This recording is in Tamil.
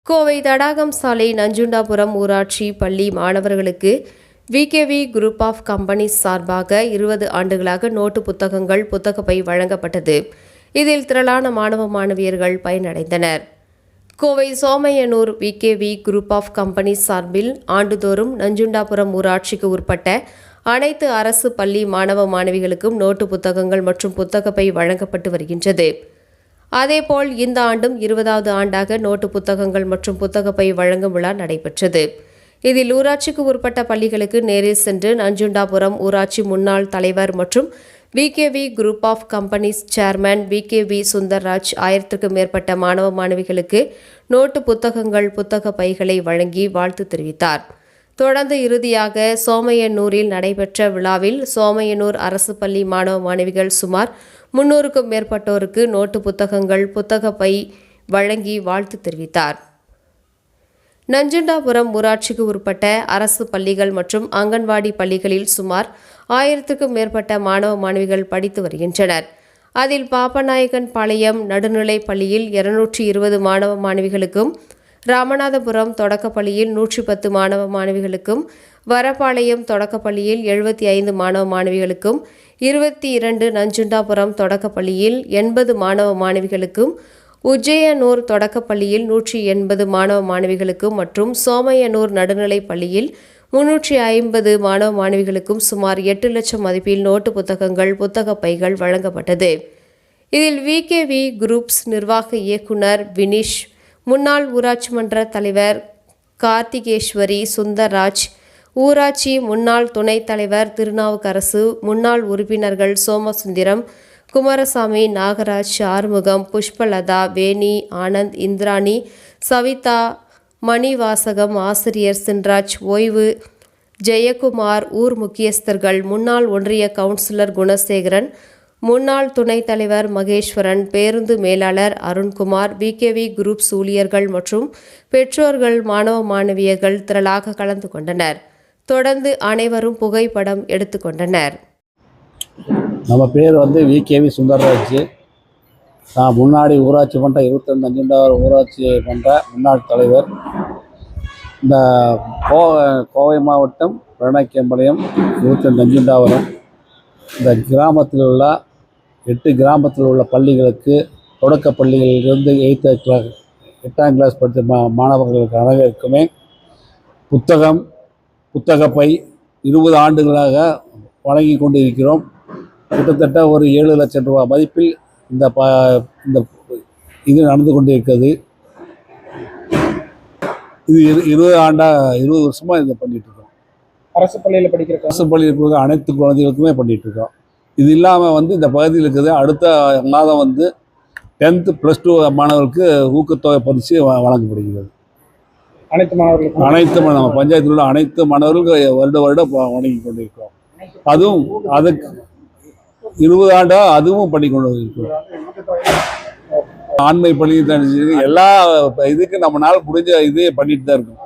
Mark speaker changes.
Speaker 1: கோவை தடாகம் சாலை நஞ்சுண்டாபுரம் ஊராட்சி பள்ளி மாணவர்களுக்கு விகேவி குரூப் ஆஃப் கம்பெனிஸ் சார்பாக 20 ஆண்டுகளாக நோட்டு புத்தகங்கள் புத்தகப்பை வழங்கப்பட்டது. இதில் திரளான மாணவ மாணவியர்கள் பயனடைந்தனர். Kovai Somaiyanur VKV group of companies சார்பில் ஆண்டுதோறும் நஞ்சுண்டாபுரம் ஊராட்சிக்கு உட்பட்ட அனைத்து அரசு பள்ளி மாணவ மாணவிகளுக்கும் நோட்டு புத்தகங்கள் மற்றும் புத்தகப்பை வழங்கப்பட்டு வருகின்றது. அதேபோல் இந்த ஆண்டும் 20வது ஆண்டாக நோட்டு புத்தகங்கள் மற்றும் புத்தகப்பை வழங்கும் விழா நடைபெற்றது. இதில் ஊராட்சிக்கு உட்பட்ட பள்ளிகளுக்கு நேரில் சென்று நஞ்சுண்டாபுரம் ஊராட்சி முன்னாள் தலைவர் மற்றும் VKV group of companies chairman VKV Sundarraj 1000க்கும் மேற்பட்ட மாணவ மாணவிகளுக்கு நோட்டு புத்தகங்கள் புத்தக பைகளை வழங்கி வாழ்த்து தெரிவித்தார். தொடர்ந்து இறுதியாக சோமையனூரில் நடைபெற்ற விழாவில் சோமையனூர் அரசு பள்ளி மாணவ மாணவிகள் சுமார் 300க்கும் மேற்பட்டோருக்கு நோட்டு புத்தகங்கள் புத்தகப்பை வழங்கி வாழ்த்து தெரிவித்தார். நஞ்சுண்டாபுரம் ஊராட்சிக்கு உட்பட்ட அரசு பள்ளிகள் மற்றும் அங்கன்வாடி பள்ளிகளில் சுமார் 1000க்கும் மேற்பட்ட மாணவ மாணவிகள் படித்து வருகின்றனர். அதில் பாப்பநாயக்கன் பாளையம் நடுநிலைப் பள்ளியில் 220 மாணவ மாணவிகளுக்கும், ராமநாதபுரம் தொடக்கப்பள்ளியில் 110 மாணவ மாணவிகளுக்கும், வரப்பாளையம் தொடக்கப்பள்ளியில் 75 மாணவ மாணவிகளுக்கும், 22 நஞ்சுண்டாபுரம் தொடக்கப்பள்ளியில் 80 மாணவ மாணவிகளுக்கும், உஜ்ஜையனூர் தொடக்கப்பள்ளியில் 180 மாணவ மாணவிகளுக்கும் மற்றும் சோமையனூர் நடுநிலைப் பள்ளியில் 350 மாணவ மாணவிகளுக்கும் சுமார் 8 லட்சம் மதிப்பில் நோட்டு புத்தகங்கள் புத்தக பைகள் வழங்கப்பட்டது. இதில் விகேவி குரூப்ஸ் நிர்வாக இயக்குனர் வினிஷ், முன்னாள் ஊராட்சி மன்ற தலைவர் கார்த்திகேஸ்வரி சுந்தர்ராஜ், ஊராட்சி முன்னாள் துணைத் தலைவர் திருநாவுக்கரசு, முன்னாள் உறுப்பினர்கள் சோமசுந்தரம், குமாரசாமி, நாகராஜ், ஆறுமுகம், புஷ்பலதா, வேணி, ஆனந்த், இந்திராணி, சவிதா, மணிவாசகம், ஆசிரியர் சின்ராஜ், ஓய்வு ஜெயக்குமார், ஊர் முக்கியஸ்தர்கள், முன்னாள் ஒன்றிய கவுன்சிலர் குணசேகரன், முன்னாள் துணைத் தலைவர் மகேஸ்வரன், பேருந்து மேலாளர் அருண்குமார், விகேவி குரூப்ஸ் ஊழியர்கள் மற்றும் பெற்றோர்கள் மாணவ மாணவியர்கள் திரளாக கலந்து கொண்டனர். தொடர்ந்து அனைவரும் புகைப்படம் எடுத்துக்கொண்டனர்.
Speaker 2: நம்ம பேர் விகேவி சுந்தர்ராஜ். நான் முன்னாடி ஊராட்சி மன்ற 22 நஞ்சுண்டாபுரம் ஊராட்சி மன்ற முன்னாள் தலைவர். இந்த கோவை மாவட்டம் பிரணக்கம்பாளையம் 22 நஞ்சுண்டாபுரம் இந்த கிராமத்தில் உள்ள 8 கிராமத்தில் உள்ள பள்ளிகளுக்கு தொடக்க பள்ளிகளிலிருந்து 8ஆம் கிளாஸ் படித்த மாணவர்களுக்கு அனைவருக்குமே புத்தகப்பை 20 ஆண்டுகளாக வழங்கி கொண்டு இருக்கிறோம். கிட்டத்தட்ட ஒரு 7 லட்சம் ரூபாய் மதிப்பில் இந்த இது நடந்து கொண்டு இருக்கிறது. இது 20 வருஷமாக இதை பண்ணிட்டு இருக்கோம்.
Speaker 3: அரசு பள்ளியில்
Speaker 2: படிக்கிற அனைத்து குழந்தைகளுக்குமே பண்ணிட்டு இருக்கோம். இது இல்லாமல் இந்த பகுதியில் இருக்குது. அடுத்த மாதம் 10th +2 மாணவர்களுக்கு ஊக்கத்தொகை பரிசு வழங்கப்படுகிறது. அனைத்து நம்ம பஞ்சாயத்தில் உள்ள அனைத்து மாணவர்களுக்கு வருடம் வழங்கி கொண்டிருக்கிறோம். அதுவும் அதுக்கு 20 ஆண்டா அதுவும் பண்ணி கொண்டு இருக்கிறோம். ஆண்மை பள்ளி எல்லா இதுக்கு நம்மளால முடிஞ்ச இதே பண்ணிட்டு தான் இருக்கோம்.